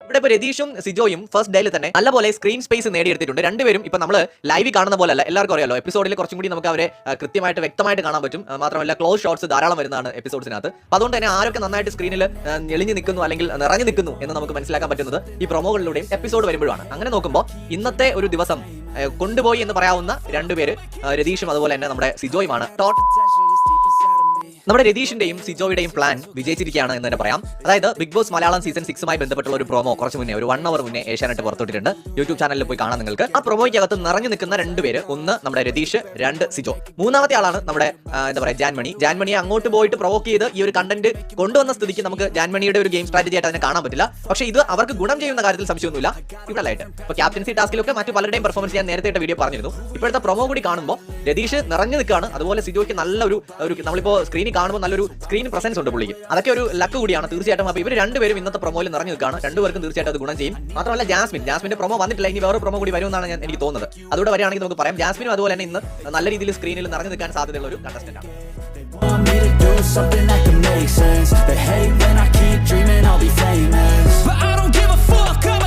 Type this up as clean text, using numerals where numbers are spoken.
ഇവിടെ ഇപ്പോൾ രതീഷും സിജോയും ഫസ്റ്റ് ഡേയിൽ തന്നെ നല്ലപോലെ സ്ക്രീൻ സ്പേസ് നേടിയെടുത്തിട്ടുണ്ട്. രണ്ടുപേരും ഇപ്പോൾ നമ്മൾ ലൈവ് കാണുന്ന പോലെ അല്ല, എല്ലാവർക്കും അറിയാലോ എപ്പിസോഡിൽ കുറച്ചും കൂടി നമുക്ക് അവരെ കൃത്യമായിട്ട് വ്യക്തമായിട്ട് കാണാൻ പറ്റും. മാത്രമല്ല ക്ലോസ് ഷോട്ട്സ് ധാരാളം വരുന്നതാണ് എപ്പിസോഡ്സിനകത്ത്. അപ്പോൾ അതുകൊണ്ട് തന്നെ ആരൊക്കെ നന്നായിട്ട് സ്ക്രീനിൽ ഞെളിഞ്ഞു നിൽക്കുന്നു അല്ലെങ്കിൽ നിറഞ്ഞു നിൽക്കുന്നു എന്ന് നമുക്ക് മനസ്സിലാക്കാൻ പറ്റുന്നത് ഈ പ്രൊമോകളിലൂടെയും എപ്പിസോഡ് വരുമ്പോഴാണ്. അങ്ങനെ നോക്കുമ്പോൾ ഇന്നത്തെ ഒരു ദിവസം കൊണ്ടുപോയി എന്ന് പറയാവുന്ന രണ്ടുപേര് രതീഷും അതുപോലെ തന്നെ നമ്മുടെ സിജോയുമാണ്. നമ്മുടെ രതീഷിന്റെയും സിജോയുടെയും പ്ലാൻ വിജയിച്ചിരിക്കുകയാണ് എന്ന് തന്നെ പറയാം. അതായത് ബിഗ് ബോസ് മലയാളം സീസൺ 6 ബന്ധപ്പെട്ടുള്ള ഒരു പ്രൊമോ കുറച്ച് മുന്നേ ഒരു 1 hour മുന്നേ ഏഷ്യാനെറ്റ് പുറത്തുവിട്ടിട്ടുണ്ട്. യൂട്യൂബ് ചാനലിൽ പോയി കാണാം നിങ്ങൾക്ക്. ആ പ്രൊമോയ്ക്കകത്ത് നിറഞ്ഞു നിൽക്കുന്ന രണ്ടുപേര്, ഒന്ന് നമ്മുടെ രതീഷ്, രണ്ട് സിജോ. മൂന്നാമത്തെ ആളാണ് നമ്മുടെ എന്താ പറയുക ജാൻമണിയെ അങ്ങോട്ട് പോയിട്ട് പ്രൊവോക്ക് ചെയ്ത് ഈ ഒരു കണ്ടന്റ് കൊണ്ടുവന്ന സ്ഥിതിക്ക് നമുക്ക് ജാൻമണിയുടെ ഒരു ഗെയിം സ്ട്രാറ്റജി ആയിട്ട് അതിനെ കാണാൻ പറ്റില്ല. പക്ഷേ ഇത് അവർക്ക് ഗുണം ചെയ്യുന്ന കാര്യത്തിൽ സംശയമൊന്നുമില്ല. ഇവിടെ ആയിട്ട് ഇപ്പോൾ ക്യാപ്റ്റൻസി ടാസ്കിലൊക്കെ മറ്റു പലരുടെയും പെർഫോമൻസ് ഞാൻ നേരത്തെ വീഡിയോ പറഞ്ഞിരുന്നു. ഇപ്പോഴത്തെ പ്രൊമോ കൂടി കാണുമ്പോൾ രതീഷ് നിറഞ്ഞു നിൽക്കുകയാണ്. അതുപോലെ സിജോയ്ക്ക് നല്ലൊരു നമ്മളിപ്പോൾ സ്ക്രീനിൽ കാണുമ്പോൾ നല്ലൊരു സ്ക്രീൻ പ്രസൻസ് ഉണ്ട് പുള്ളിക്ക്. അതൊക്കെ ഒരു ലക്ക് കൂടിയാണ് തീർച്ചയായിട്ടും. അപ്പോൾ ഇവർ രണ്ടുപേരും ഇന്നത്തെ പ്രൊമോയിൽ നിറഞ്ഞു നിൽക്കുകയാണ്. രണ്ടുപേർക്കും തീർച്ചയായിട്ടും അത് ഗുണം ചെയ്യും. മാത്രമല്ല ജാസ്മിന്റെ പ്രൊമോ വന്നിട്ടില്ല, ഇനി വേറെ പ്രൊമോ കൂടി വരുമെന്നാണ് എനിക്ക് തോന്നുന്നത്. അതുകൂടെ വരികയാണെങ്കിൽ നമുക്ക് പറയാം ജാസ്മിനും അതുപോലെ തന്നെ ഇന്ന് നല്ല രീതിയിൽ സ്ക്രീനിൽ നിറഞ്ഞു നിൽക്കാൻ സാധ്യതയുള്ള ഒരു കണ്ടസ്റ്റന്റ് ആണ്.